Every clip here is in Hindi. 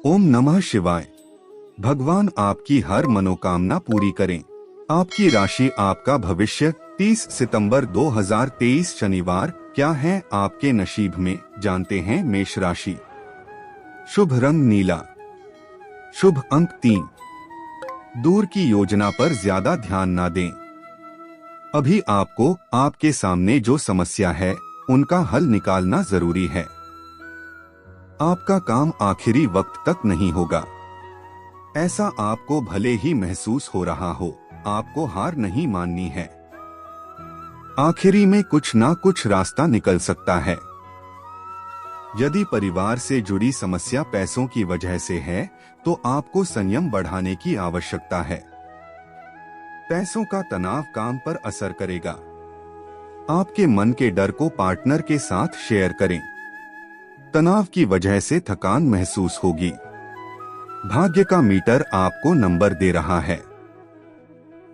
ओम नमः शिवाय। भगवान आपकी हर मनोकामना पूरी करें। आपकी राशि, आपका भविष्य 30 सितंबर 2023 शनिवार क्या है आपके नसीब में, जानते हैं। मेष राशि, शुभ रंग नीला, शुभ अंक 3। दूर की योजना पर ज्यादा ध्यान ना दें। अभी आपको आपके सामने जो समस्या है उनका हल निकालना जरूरी है। आपका काम आखिरी वक्त तक नहीं होगा। ऐसा आपको भले ही महसूस हो रहा हो, आपको हार नहीं माननी है। आखिरी में कुछ ना कुछ रास्ता निकल सकता है। यदि परिवार से जुड़ी समस्या पैसों की वजह से है तो आपको संयम बढ़ाने की आवश्यकता है। पैसों का तनाव काम पर असर करेगा। आपके मन के डर को पार्टनर के साथ शेयर करें। तनाव की वजह से थकान महसूस होगी। भाग्य का मीटर आपको नंबर दे रहा है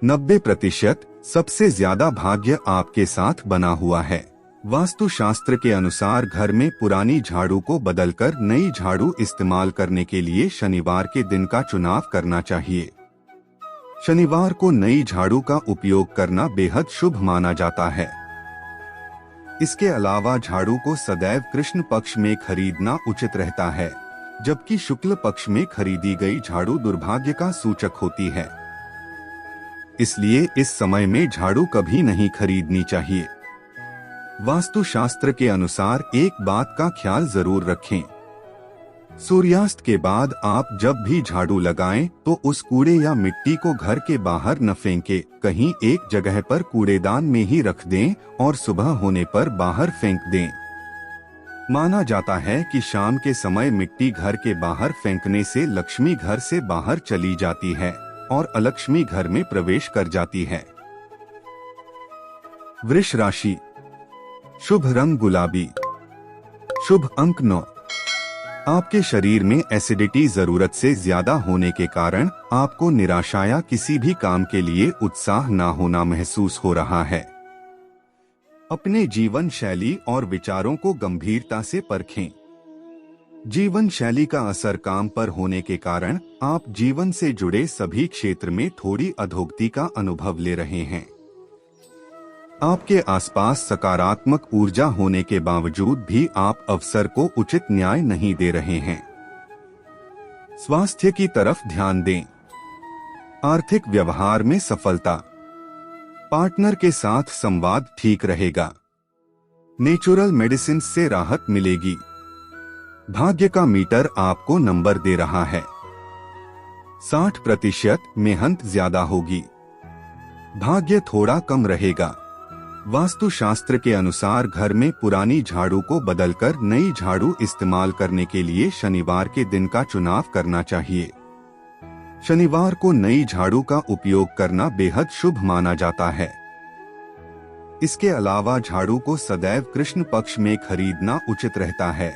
90%। सबसे ज्यादा भाग्य आपके साथ बना हुआ है। वास्तु शास्त्र के अनुसार घर में पुरानी झाड़ू को बदलकर नई झाड़ू इस्तेमाल करने के लिए शनिवार के दिन का चुनाव करना चाहिए। शनिवार को नई झाड़ू का उपयोग करना बेहद शुभ माना जाता है। इसके अलावा झाड़ू को सदैव कृष्ण पक्ष में खरीदना उचित रहता है, जबकि शुक्ल पक्ष में खरीदी गई झाड़ू दुर्भाग्य का सूचक होती है। इसलिए इस समय में झाड़ू कभी नहीं खरीदनी चाहिए। वास्तु शास्त्र के अनुसार एक बात का ख्याल जरूर रखें। सूर्यास्त के बाद आप जब भी झाड़ू लगाएं तो उस कूड़े या मिट्टी को घर के बाहर न फेंकें, कहीं एक जगह पर कूड़ेदान में ही रख दें और सुबह होने पर बाहर फेंक दें। माना जाता है कि शाम के समय मिट्टी घर के बाहर फेंकने से लक्ष्मी घर से बाहर चली जाती है और अलक्ष्मी घर में प्रवेश कर जाती है। वृष राशि, शुभ रंग गुलाबी, शुभ अंक 9। आपके शरीर में एसिडिटी जरूरत से ज्यादा होने के कारण आपको निराशा या किसी भी काम के लिए उत्साह न होना महसूस हो रहा है। अपने जीवन शैली और विचारों को गंभीरता से परखें। जीवन शैली का असर काम पर होने के कारण आप जीवन से जुड़े सभी क्षेत्र में थोड़ी अधोगति का अनुभव ले रहे हैं। आपके आसपास सकारात्मक ऊर्जा होने के बावजूद भी आप अवसर को उचित न्याय नहीं दे रहे हैं। स्वास्थ्य की तरफ ध्यान दें। आर्थिक व्यवहार में सफलता, पार्टनर के साथ संवाद ठीक रहेगा। नेचुरल मेडिसिन से राहत मिलेगी। भाग्य का मीटर आपको नंबर दे रहा है 60%। मेहनत ज्यादा होगी। भाग्य थोड़ा कम रहेगा। वास्तु शास्त्र के अनुसार घर में पुरानी झाड़ू को बदलकर नई झाड़ू इस्तेमाल करने के लिए शनिवार के दिन का चुनाव करना चाहिए। शनिवार को नई झाड़ू का उपयोग करना बेहद शुभ माना जाता है। इसके अलावा झाड़ू को सदैव कृष्ण पक्ष में खरीदना उचित रहता है,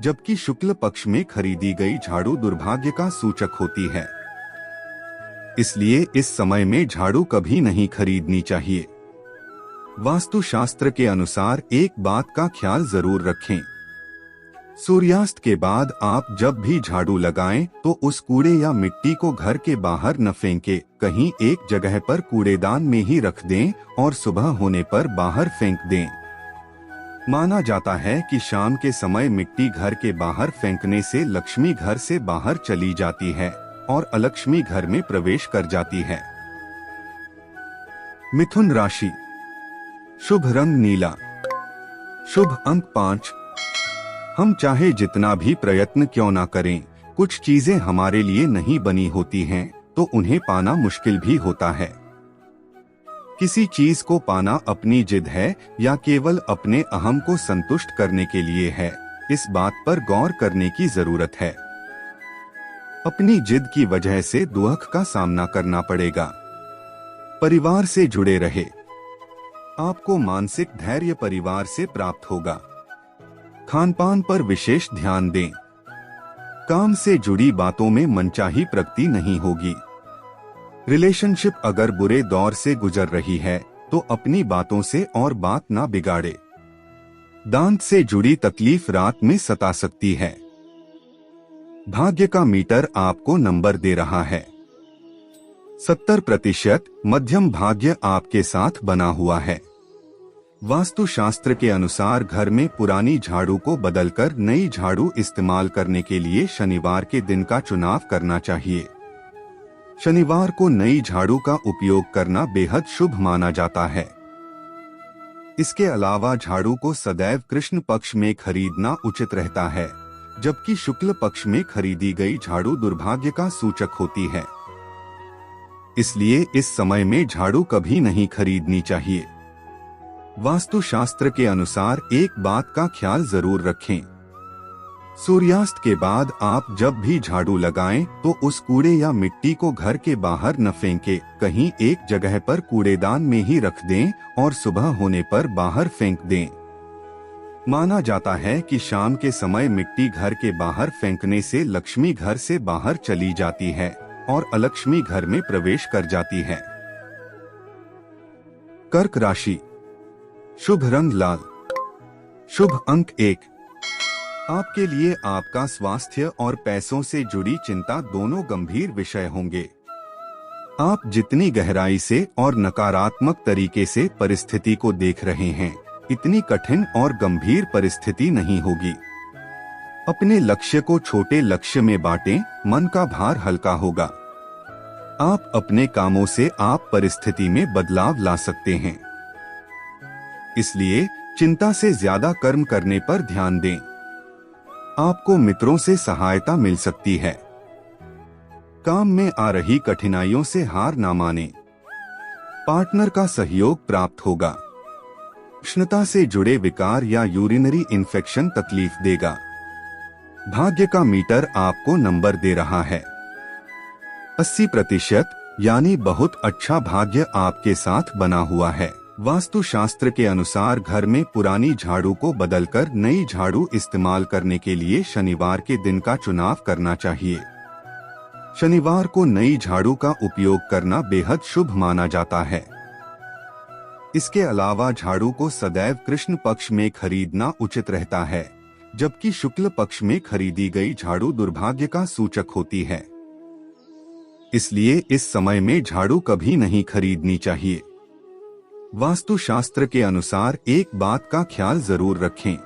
जबकि शुक्ल पक्ष में खरीदी गई झाड़ू दुर्भाग्य का सूचक होती है। इसलिए इस समय में झाड़ू कभी नहीं खरीदनी चाहिए। वास्तु शास्त्र के अनुसार एक बात का ख्याल जरूर रखें। सूर्यास्त के बाद आप जब भी झाड़ू लगाएं तो उस कूड़े या मिट्टी को घर के बाहर न फेंकें, कहीं एक जगह पर कूड़ेदान में ही रख दें और सुबह होने पर बाहर फेंक दें। माना जाता है कि शाम के समय मिट्टी घर के बाहर फेंकने से लक्ष्मी घर से बाहर चली जाती है और अलक्ष्मी घर में प्रवेश कर जाती है। मिथुन राशि, शुभ रंग नीला, शुभ अंक 5। हम चाहे जितना भी प्रयत्न क्यों ना करें, कुछ चीजें हमारे लिए नहीं बनी होती हैं तो उन्हें पाना मुश्किल भी होता है। किसी चीज को पाना अपनी जिद है या केवल अपने अहम को संतुष्ट करने के लिए है, इस बात पर गौर करने की जरूरत है। अपनी जिद की वजह से दुख का सामना करना पड़ेगा। परिवार से जुड़े रहे। आपको मानसिक धैर्य परिवार से प्राप्त होगा। खानपान पर विशेष ध्यान दें। काम से जुड़ी बातों में मनचाही प्रगति नहीं होगी। रिलेशनशिप अगर बुरे दौर से गुजर रही है तो अपनी बातों से और बात ना बिगाड़े। दांत से जुड़ी तकलीफ रात में सता सकती है। भाग्य का मीटर आपको नंबर दे रहा है 70%। मध्यम भाग्य आपके साथ बना हुआ है। वास्तु शास्त्र के अनुसार घर में पुरानी झाड़ू को बदलकर नई झाड़ू इस्तेमाल करने के लिए शनिवार के दिन का चुनाव करना चाहिए। शनिवार को नई झाड़ू का उपयोग करना बेहद शुभ माना जाता है। इसके अलावा झाड़ू को सदैव कृष्ण पक्ष में खरीदना उचित रहता है, जबकि शुक्ल पक्ष में खरीदी गई झाड़ू दुर्भाग्य का सूचक होती है। इसलिए इस समय में झाड़ू कभी नहीं खरीदनी चाहिए। वास्तु शास्त्र के अनुसार एक बात का ख्याल जरूर रखें। सूर्यास्त के बाद आप जब भी झाड़ू लगाएं तो उस कूड़े या मिट्टी को घर के बाहर न फेंकें, कहीं एक जगह पर कूड़ेदान में ही रख दें और सुबह होने पर बाहर फेंक दें। माना जाता है कि शाम के समय मिट्टी घर के बाहर फेंकने से लक्ष्मी घर से बाहर चली जाती है और अलक्ष्मी घर में प्रवेश कर जाती है। कर्क राशि। शुभ रंग लाल। शुभ अंक 1। आपके लिए आपका स्वास्थ्य और पैसों से जुड़ी चिंता दोनों गंभीर विषय होंगे। आप जितनी गहराई से और नकारात्मक तरीके से परिस्थिति को देख रहे हैं, इतनी कठिन और गंभीर परिस्थिति नहीं होगी। अपने लक्ष्य को छोटे लक्ष्य में बांटें, मन का भार हल्का होगा। आप अपने कामों से आप परिस्थिति में बदलाव ला सकते हैं। इसलिए चिंता से ज्यादा कर्म करने पर ध्यान दें। आपको मित्रों से सहायता मिल सकती है। काम में आ रही कठिनाइयों से हार ना मानें। पार्टनर का सहयोग प्राप्त होगा। उष्णता से जुड़े विकार या यूरिनरी इन्फेक्शन तकलीफ देगा। भाग्य का मीटर आपको नंबर दे रहा है 80%, यानी बहुत अच्छा भाग्य आपके साथ बना हुआ है। वास्तु शास्त्र के अनुसार घर में पुरानी झाड़ू को बदलकर नई झाड़ू इस्तेमाल करने के लिए शनिवार के दिन का चुनाव करना चाहिए। शनिवार को नई झाड़ू का उपयोग करना बेहद शुभ माना जाता है। इसके अलावा झाड़ू को सदैव कृष्ण पक्ष में खरीदना उचित रहता है, जबकि शुक्ल पक्ष में खरीदी गई झाड़ू दुर्भाग्य का सूचक होती है। इसलिए इस समय में झाड़ू कभी नहीं खरीदनी चाहिए। वास्तु शास्त्र के अनुसार एक बात का ख्याल जरूर रखें।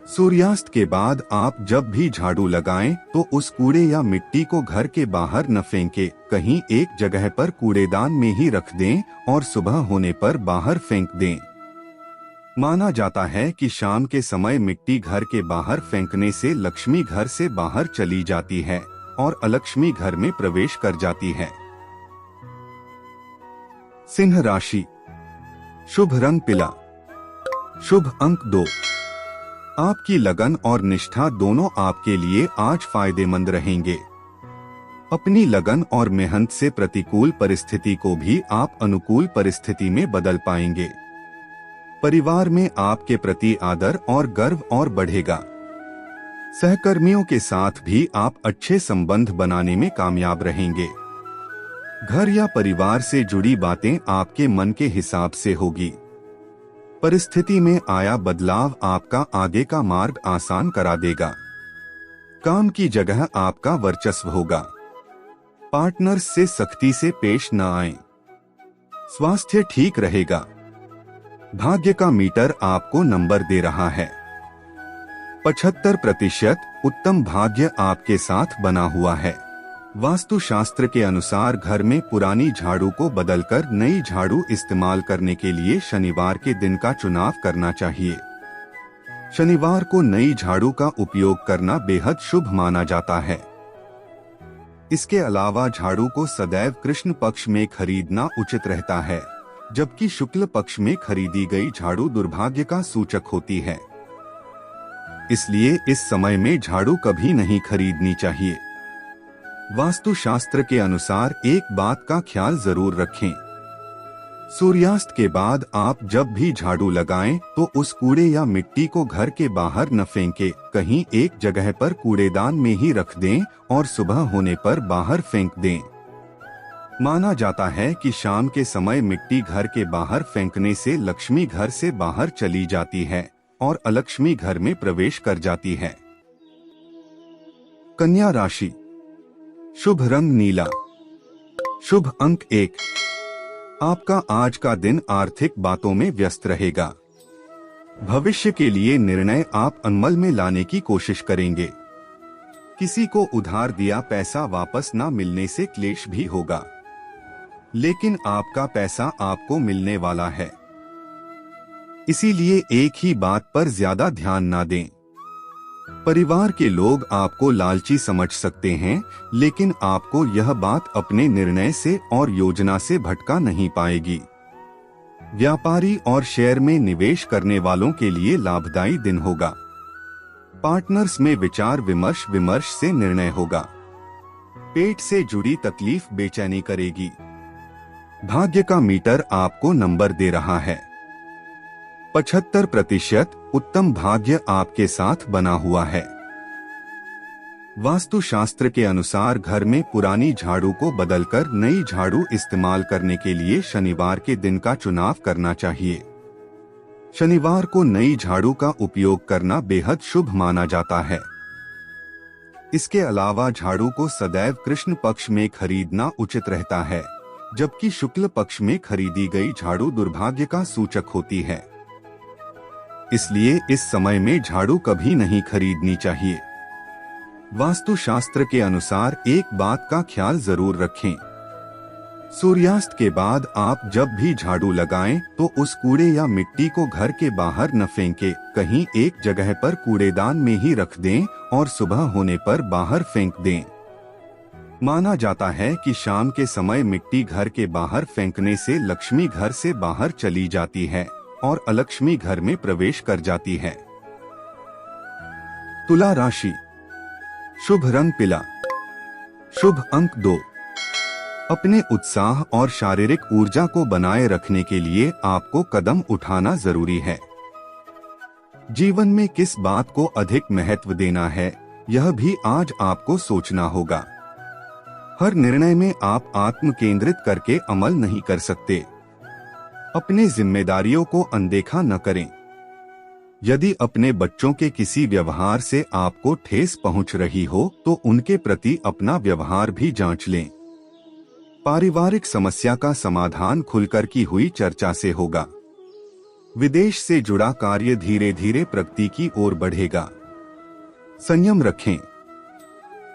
सूर्यास्त के बाद आप जब भी झाड़ू लगाएं तो उस कूड़े या मिट्टी को घर के बाहर न फेंकें, कहीं एक जगह पर कूड़ेदान में ही रख दें और सुबह होने पर बाहर फेंक दें। माना जाता है कि शाम के समय मिट्टी घर के बाहर फेंकने से लक्ष्मी घर से बाहर चली जाती है और अलक्ष्मी घर में प्रवेश कर जाती है। सिंह राशि। शुभ रंग पीला। शुभ अंक 2। आपकी लगन और निष्ठा दोनों आपके लिए आज फायदेमंद रहेंगे। अपनी लगन और मेहनत से प्रतिकूल परिस्थिति को भी आप अनुकूल परिस्थिति में बदल पाएंगे। परिवार में आपके प्रति आदर और गर्व और बढ़ेगा। सहकर्मियों के साथ भी आप अच्छे संबंध बनाने में कामयाब रहेंगे। घर या परिवार से जुड़ी बातें आपके मन के हिसाब से होगी। परिस्थिति में आया बदलाव आपका आगे का मार्ग आसान करा देगा। काम की जगह आपका वर्चस्व होगा। पार्टनर्स से सख्ती से पेश न आएं। स्वास्थ्य ठीक रहेगा। भाग्य का मीटर आपको नंबर दे रहा है 75%। उत्तम भाग्य आपके साथ बना हुआ है। वास्तु शास्त्र के अनुसार घर में पुरानी झाड़ू को बदलकर नई झाड़ू इस्तेमाल करने के लिए शनिवार के दिन का चुनाव करना चाहिए। शनिवार को नई झाड़ू का उपयोग करना बेहद शुभ माना जाता है। इसके अलावा झाड़ू को सदैव कृष्ण पक्ष में खरीदना उचित रहता है, जबकि शुक्ल पक्ष में खरीदी गई झाड़ू दुर्भाग्य का सूचक होती है। इसलिए इस समय में झाड़ू कभी नहीं खरीदनी चाहिए। वास्तु शास्त्र के अनुसार एक बात का ख्याल जरूर रखें। सूर्यास्त के बाद आप जब भी झाड़ू लगाएं तो उस कूड़े या मिट्टी को घर के बाहर न फेंकें, कहीं एक जगह पर कूड़ेदान में ही रख दें और सुबह होने पर बाहर फेंक दें। माना जाता है कि शाम के समय मिट्टी घर के बाहर फेंकने से लक्ष्मी घर से बाहर चली जाती है और अलक्ष्मी घर में प्रवेश कर जाती है। कन्या राशि, शुभ रंग नीला, शुभ अंक 1। आपका आज का दिन आर्थिक बातों में व्यस्त रहेगा। भविष्य के लिए निर्णय आप अमल में लाने की कोशिश करेंगे। किसी को उधार दिया पैसा वापस न मिलने से क्लेश भी होगा, लेकिन आपका पैसा आपको मिलने वाला है, इसीलिए एक ही बात पर ज्यादा ध्यान ना दें। परिवार के लोग आपको लालची समझ सकते हैं, लेकिन आपको यह बात अपने निर्णय से और योजना से भटका नहीं पाएगी। व्यापारी और शेयर में निवेश करने वालों के लिए लाभदायी दिन होगा। पार्टनर्स में विचार विमर्श से निर्णय होगा। पेट से जुड़ी तकलीफ बेचैनी करेगी। भाग्य का मीटर आपको नंबर दे रहा है 75%। उत्तम भाग्य आपके साथ बना हुआ है। वास्तु शास्त्र के अनुसार घर में पुरानी झाड़ू को बदलकर नई झाड़ू इस्तेमाल करने के लिए शनिवार के दिन का चुनाव करना चाहिए। शनिवार को नई झाड़ू का उपयोग करना बेहद शुभ माना जाता है। इसके अलावा झाड़ू को सदैव कृष्ण पक्ष में खरीदना उचित रहता है, जबकि शुक्ल पक्ष में खरीदी गई झाड़ू दुर्भाग्य का सूचक होती है। इसलिए इस समय में झाड़ू कभी नहीं खरीदनी चाहिए। वास्तु शास्त्र के अनुसार एक बात का ख्याल जरूर रखें, सूर्यास्त के बाद आप जब भी झाड़ू लगाएं तो उस कूड़े या मिट्टी को घर के बाहर न फेंकें, कहीं एक जगह पर कूड़ेदान में ही रख दें और सुबह होने पर बाहर फेंक दें। माना जाता है कि शाम के समय मिट्टी घर के बाहर फेंकने से लक्ष्मी घर से बाहर चली जाती है और अलक्ष्मी घर में प्रवेश कर जाती है। तुला राशि, शुभ रंग पीला, शुभ अंक 2। अपने उत्साह और शारीरिक ऊर्जा को बनाए रखने के लिए आपको कदम उठाना जरूरी है। जीवन में किस बात को अधिक महत्व देना है, यह भी आज आपको सोचना होगा। हर निर्णय में आप आत्म केंद्रित करके अमल नहीं कर सकते। अपने जिम्मेदारियों को अनदेखा न करें। यदि अपने बच्चों के किसी व्यवहार से आपको ठेस पहुंच रही हो तो उनके प्रति अपना व्यवहार भी जांच लें। पारिवारिक समस्या का समाधान खुलकर की हुई चर्चा से होगा। विदेश से जुड़ा कार्य धीरे धीरे प्रगति की ओर बढ़ेगा। संयम रखें।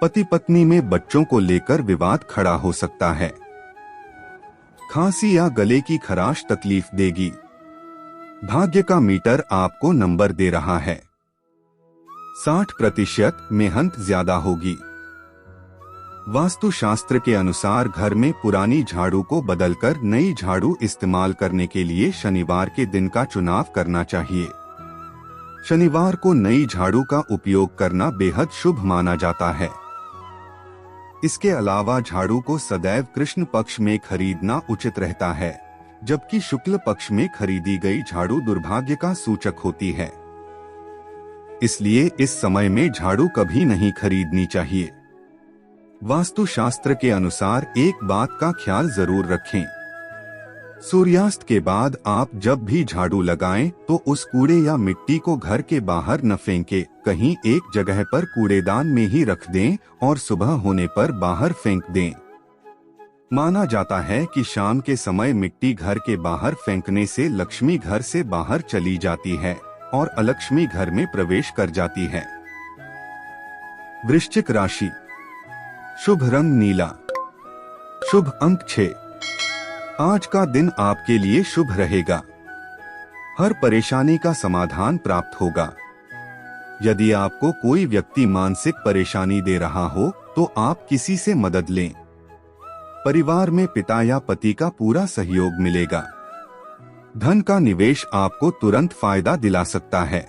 पति पत्नी में बच्चों को लेकर विवाद खड़ा हो सकता है। खांसी या गले की खराश तकलीफ देगी। भाग्य का मीटर आपको नंबर दे रहा है 60%। मेहनत ज्यादा होगी। वास्तु शास्त्र के अनुसार घर में पुरानी झाड़ू को बदलकर नई झाड़ू इस्तेमाल करने के लिए शनिवार के दिन का चुनाव करना चाहिए। शनिवार को नई झाड़ू का उपयोग करना बेहद शुभ माना जाता है। इसके अलावा झाड़ू को सदैव कृष्ण पक्ष में खरीदना उचित रहता है, जबकि शुक्ल पक्ष में खरीदी गई झाड़ू दुर्भाग्य का सूचक होती है। इसलिए इस समय में झाड़ू कभी नहीं खरीदनी चाहिए। वास्तु शास्त्र के अनुसार एक बात का ख्याल जरूर रखें, सूर्यास्त के बाद आप जब भी झाड़ू लगाएं तो उस कूड़े या मिट्टी को घर के बाहर न फेंकें, कहीं एक जगह पर कूड़ेदान में ही रख दें और सुबह होने पर बाहर फेंक दें। माना जाता है कि शाम के समय मिट्टी घर के बाहर फेंकने से लक्ष्मी घर से बाहर चली जाती है और अलक्ष्मी घर में प्रवेश कर जाती है। वृश्चिक राशि, शुभ रंग नीला, शुभ अंक 6। आज का दिन आपके लिए शुभ रहेगा। हर परेशानी का समाधान प्राप्त होगा। यदि आपको कोई व्यक्ति मानसिक परेशानी दे रहा हो तो आप किसी से मदद लें। परिवार में पिता या पति का पूरा सहयोग मिलेगा। धन का निवेश आपको तुरंत फायदा दिला सकता है।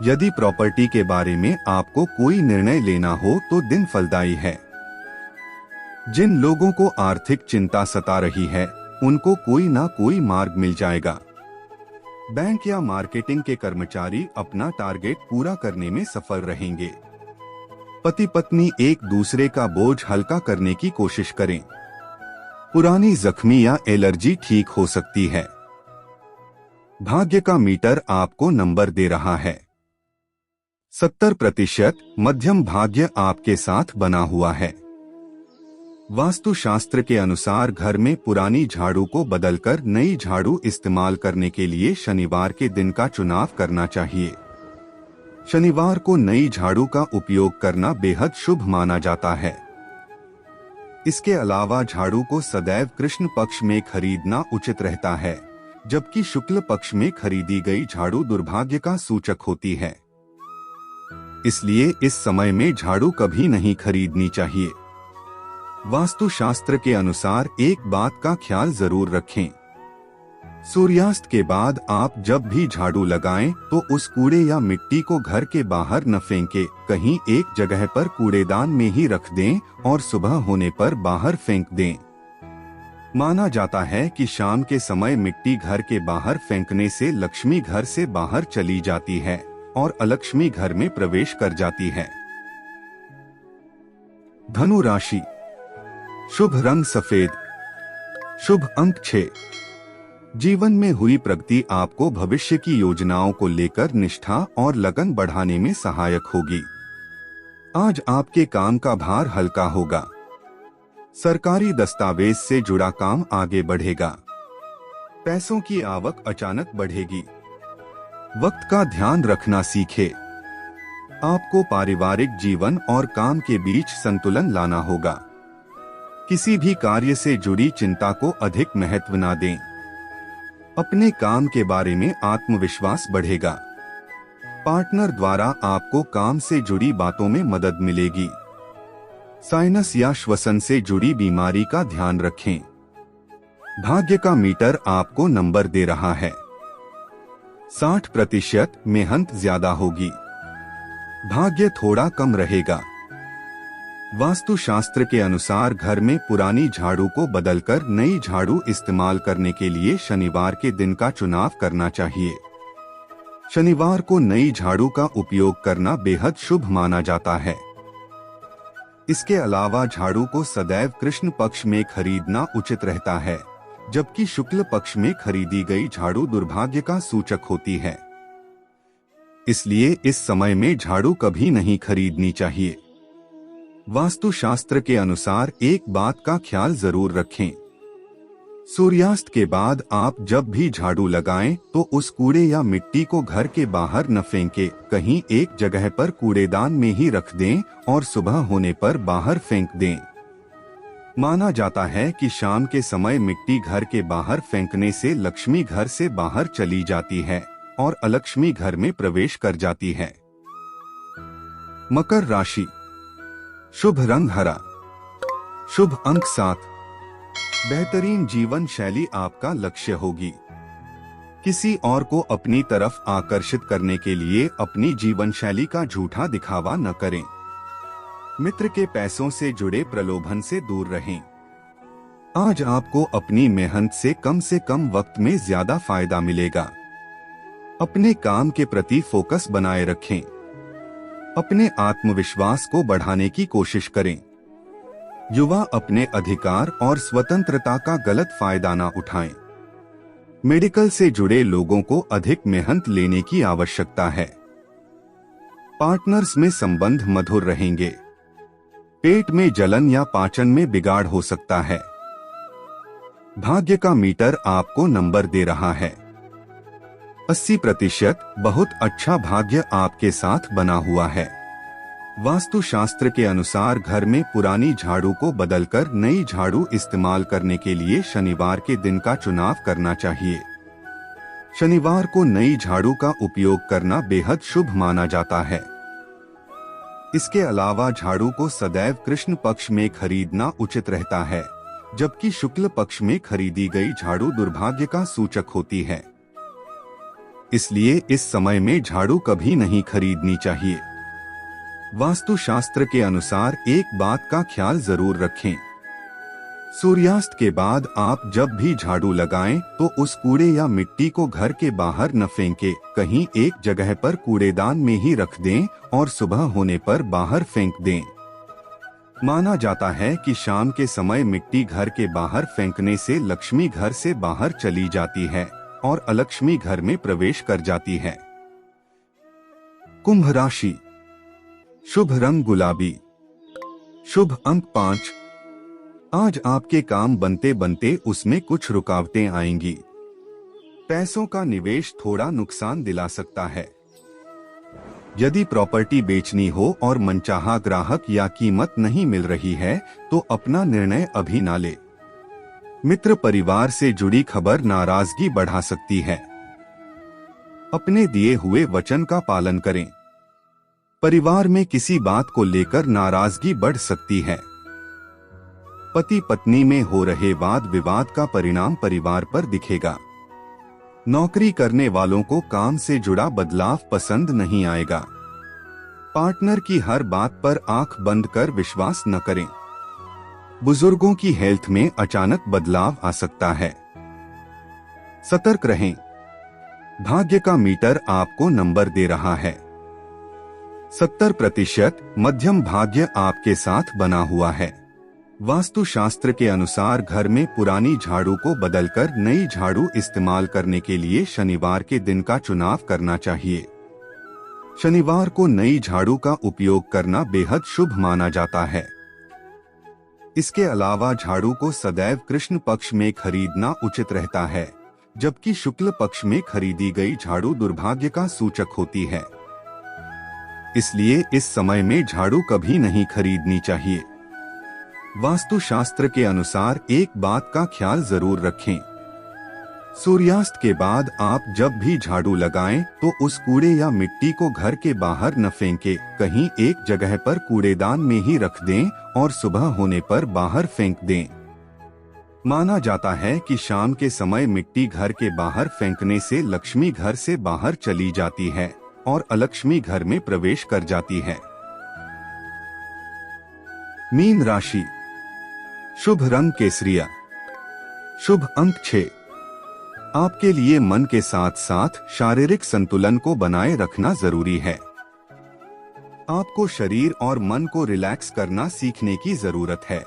यदि प्रॉपर्टी के बारे में आपको कोई निर्णय लेना हो तो दिन फलदायी है। जिन लोगों को आर्थिक चिंता सता रही है उनको कोई ना कोई मार्ग मिल जाएगा। बैंक या मार्केटिंग के कर्मचारी अपना टारगेट पूरा करने में सफल रहेंगे। पति पत्नी एक दूसरे का बोझ हल्का करने की कोशिश करें। पुरानी जख्मी या एलर्जी ठीक हो सकती है। भाग्य का मीटर आपको नंबर दे रहा है 70% मध्यम भाग्य आपके साथ बना हुआ है। वास्तु शास्त्र के अनुसार घर में पुरानी झाड़ू को बदलकर नई झाड़ू इस्तेमाल करने के लिए शनिवार के दिन का चुनाव करना चाहिए। शनिवार को नई झाड़ू का उपयोग करना बेहद शुभ माना जाता है। इसके अलावा झाड़ू को सदैव कृष्ण पक्ष में खरीदना उचित रहता है, जबकि शुक्ल पक्ष में खरीदी गई झाड़ू दुर्भाग्य का सूचक होती है। इसलिए इस समय में झाड़ू कभी नहीं खरीदनी चाहिए। वास्तु शास्त्र के अनुसार एक बात का ख्याल जरूर रखें। सूर्यास्त के बाद आप जब भी झाड़ू लगाएं तो उस कूड़े या मिट्टी को घर के बाहर न फेंकें, कहीं एक जगह पर कूड़ेदान में ही रख दें और सुबह होने पर बाहर फेंक दें। माना जाता है कि शाम के समय मिट्टी घर के बाहर फेंकने से लक्ष्मी घर से बाहर चली जाती है और अलक्ष्मी घर में प्रवेश कर जाती है। धनु राशि। शुभ रंग सफेद। शुभ अंक 6। जीवन में हुई प्रगति आपको भविष्य की योजनाओं को लेकर निष्ठा और लगन बढ़ाने में सहायक होगी। आज आपके काम का भार हल्का होगा। सरकारी दस्तावेज से जुड़ा काम आगे बढ़ेगा। पैसों की आवक अचानक बढ़ेगी। वक्त का ध्यान रखना सीखे। आपको पारिवारिक जीवन और काम के बीच संतुलन लाना होगा। किसी भी कार्य से जुड़ी चिंता को अधिक महत्व न दें। अपने काम के बारे में आत्मविश्वास बढ़ेगा। पार्टनर द्वारा आपको काम से जुड़ी बातों में मदद मिलेगी। साइनस या श्वसन से जुड़ी बीमारी का ध्यान रखें। भाग्य का मीटर आपको नंबर दे रहा है। 60% मेहनत ज्यादा होगी। भाग्य थोड़ा कम रहेगा। वास्तु शास्त्र के अनुसार घर में पुरानी झाड़ू को बदलकर नई झाड़ू इस्तेमाल करने के लिए शनिवार के दिन का चुनाव करना चाहिए। शनिवार को नई झाड़ू का उपयोग करना बेहद शुभ माना जाता है। इसके अलावा झाड़ू को सदैव कृष्ण पक्ष में खरीदना उचित रहता है, जबकि शुक्ल पक्ष में खरीदी गई झाड़ू दुर्भाग्य का सूचक होती है। इसलिए इस समय में झाड़ू कभी नहीं खरीदनी चाहिए। वास्तु शास्त्र के अनुसार एक बात का ख्याल जरूर रखें। सूर्यास्त के बाद आप जब भी झाड़ू लगाएं तो उस कूड़े या मिट्टी को घर के बाहर न फेंकें, कहीं एक जगह पर कूड़ेदान में ही रख दें और सुबह होने पर बाहर फेंक दें। माना जाता है कि शाम के समय मिट्टी घर के बाहर फेंकने से लक्ष्मी घर से बाहर चली जाती है और अलक्ष्मी घर में प्रवेश कर जाती है। मकर राशि। शुभ रंग हरा। शुभ अंक 7। बेहतरीन जीवन शैली आपका लक्ष्य होगी। किसी और को अपनी तरफ आकर्षित करने के लिए अपनी जीवन शैली का झूठा दिखावा न करें। मित्र के पैसों से जुड़े प्रलोभन से दूर रहें। आज आपको अपनी मेहनत से कम वक्त में ज्यादा फायदा मिलेगा। अपने काम के प्रति फोकस बनाए रखें। अपने आत्मविश्वास को बढ़ाने की कोशिश करें। युवा अपने अधिकार और स्वतंत्रता का गलत फायदा न उठाएं। मेडिकल से जुड़े लोगों को अधिक मेहनत लेने की आवश्यकता है। पार्टनर्स में संबंध मधुर रहेंगे। पेट में जलन या पाचन में बिगाड़ हो सकता है। भाग्य का मीटर आपको नंबर दे रहा है। 80% बहुत अच्छा भाग्य आपके साथ बना हुआ है। वास्तु शास्त्र के अनुसार घर में पुरानी झाड़ू को बदलकर नई झाड़ू इस्तेमाल करने के लिए शनिवार के दिन का चुनाव करना चाहिए। शनिवार को नई झाड़ू का उपयोग करना बेहद शुभ माना जाता है। इसके अलावा झाड़ू को सदैव कृष्ण पक्ष में खरीदना उचित रहता है, जबकि शुक्ल पक्ष में खरीदी गई झाड़ू दुर्भाग्य का सूचक होती है। इसलिए इस समय में झाड़ू कभी नहीं खरीदनी चाहिए। वास्तु शास्त्र के अनुसार एक बात का ख्याल जरूर रखें। सूर्यास्त के बाद आप जब भी झाड़ू लगाएं तो उस कूड़े या मिट्टी को घर के बाहर न फेंकें, कहीं एक जगह पर कूड़ेदान में ही रख दें और सुबह होने पर बाहर फेंक दें। माना जाता है कि शाम के समय मिट्टी घर के बाहर फेंकने से लक्ष्मी घर से बाहर चली जाती है और अलक्ष्मी घर में प्रवेश कर जाती है। कुंभ राशि, शुभ रंग गुलाबी, शुभ अंक 5। आज आपके काम बनते बनते उसमें कुछ रुकावटें आएंगी। पैसों का निवेश थोड़ा नुकसान दिला सकता है। यदि प्रॉपर्टी बेचनी हो और मनचाहा ग्राहक या कीमत नहीं मिल रही है तो अपना निर्णय अभी ना ले। मित्र परिवार से जुड़ी खबर नाराजगी बढ़ा सकती है। अपने दिए हुए वचन का पालन करें। परिवार में किसी बात को लेकर नाराजगी बढ़ सकती है। पति पत्नी में हो रहे वाद विवाद का परिणाम परिवार पर दिखेगा। नौकरी करने वालों को काम से जुड़ा बदलाव पसंद नहीं आएगा। पार्टनर की हर बात पर आंख बंद कर विश्वास न करें। बुजुर्गों की हेल्थ में अचानक बदलाव आ सकता है। सतर्क रहें। भाग्य का मीटर आपको नंबर दे रहा है। 70% मध्यम भाग्य आपके साथ बना हुआ है। वास्तु शास्त्र के अनुसार घर में पुरानी झाड़ू को बदलकर नई झाड़ू इस्तेमाल करने के लिए शनिवार के दिन का चुनाव करना चाहिए। शनिवार को नई झाड़ू का उपयोग करना बेहद शुभ माना जाता है। इसके अलावा झाड़ू को सदैव कृष्ण पक्ष में खरीदना उचित रहता है, जबकि शुक्ल पक्ष में खरीदी गई झाड़ू दुर्भाग्य का सूचक होती है। इसलिए इस समय में झाड़ू कभी नहीं खरीदनी चाहिए। वास्तु शास्त्र के अनुसार एक बात का ख्याल जरूर रखें। सूर्यास्त के बाद आप जब भी झाड़ू लगाएं तो उस कूड़े या मिट्टी को घर के बाहर न फेंकें, कहीं एक जगह पर कूड़ेदान में ही रख दें और सुबह होने पर बाहर फेंक दें। माना जाता है कि शाम के समय मिट्टी घर के बाहर फेंकने से लक्ष्मी घर से बाहर चली जाती है और अलक्ष्मी घर में प्रवेश कर जाती है। मीन राशि, शुभ रंग केसरिया, शुभ अंक 6। आपके लिए मन के साथ साथ शारीरिक संतुलन को बनाए रखना जरूरी है। आपको शरीर और मन को रिलैक्स करना सीखने की जरूरत है।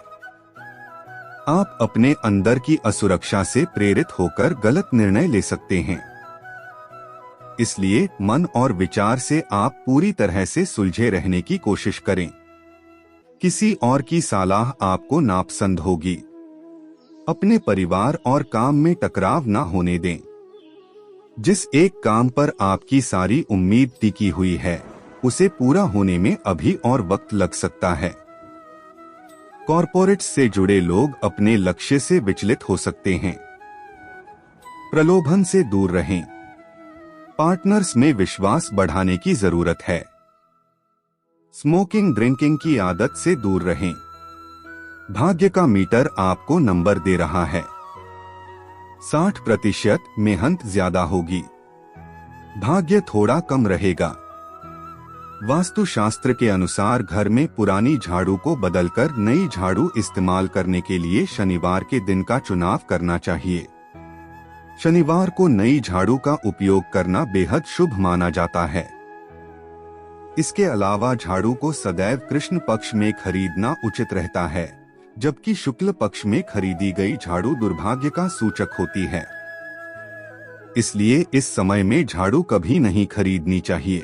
आप अपने अंदर की असुरक्षा से प्रेरित होकर गलत निर्णय ले सकते हैं। इसलिए मन और विचार से आप पूरी तरह से सुलझे रहने की कोशिश करें। किसी और की सलाह आपको नापसंद होगी। अपने परिवार और काम में टकराव ना होने दें। जिस एक काम पर आपकी सारी उम्मीद टिकी हुई है उसे पूरा होने में अभी और वक्त लग सकता है। कॉरपोरेट से जुड़े लोग अपने लक्ष्य से विचलित हो सकते हैं। प्रलोभन से दूर रहें। पार्टनर्स में विश्वास बढ़ाने की जरूरत है। स्मोकिंग ड्रिंकिंग की आदत से दूर रहें। भाग्य का मीटर आपको नंबर दे रहा है। 60% मेहनत ज्यादा होगी। भाग्य थोड़ा कम रहेगा। वास्तु शास्त्र के अनुसार घर में पुरानी झाड़ू को बदलकर नई झाड़ू इस्तेमाल करने के लिए शनिवार के दिन का चुनाव करना चाहिए। शनिवार को नई झाड़ू का उपयोग करना बेहद शुभ माना जाता है। इसके अलावा झाड़ू को सदैव कृष्ण पक्ष में खरीदना उचित रहता है, जबकि शुक्ल पक्ष में खरीदी गई झाड़ू दुर्भाग्य का सूचक होती है। इसलिए इस समय में झाड़ू कभी नहीं खरीदनी चाहिए।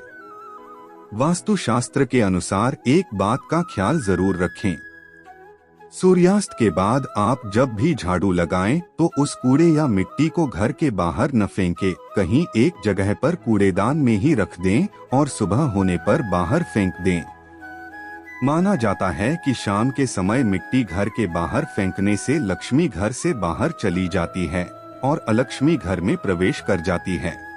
वास्तु शास्त्र के अनुसार एक बात का ख्याल जरूर रखें। सूर्यास्त के बाद आप जब भी झाड़ू लगाएं तो उस कूड़े या मिट्टी को घर के बाहर न फेंकें, कहीं एक जगह पर कूड़ेदान में ही रख दें और सुबह होने पर बाहर फेंक दें। माना जाता है कि शाम के समय मिट्टी घर के बाहर फेंकने से लक्ष्मी घर से बाहर चली जाती है और अलक्ष्मी घर में प्रवेश कर जाती है।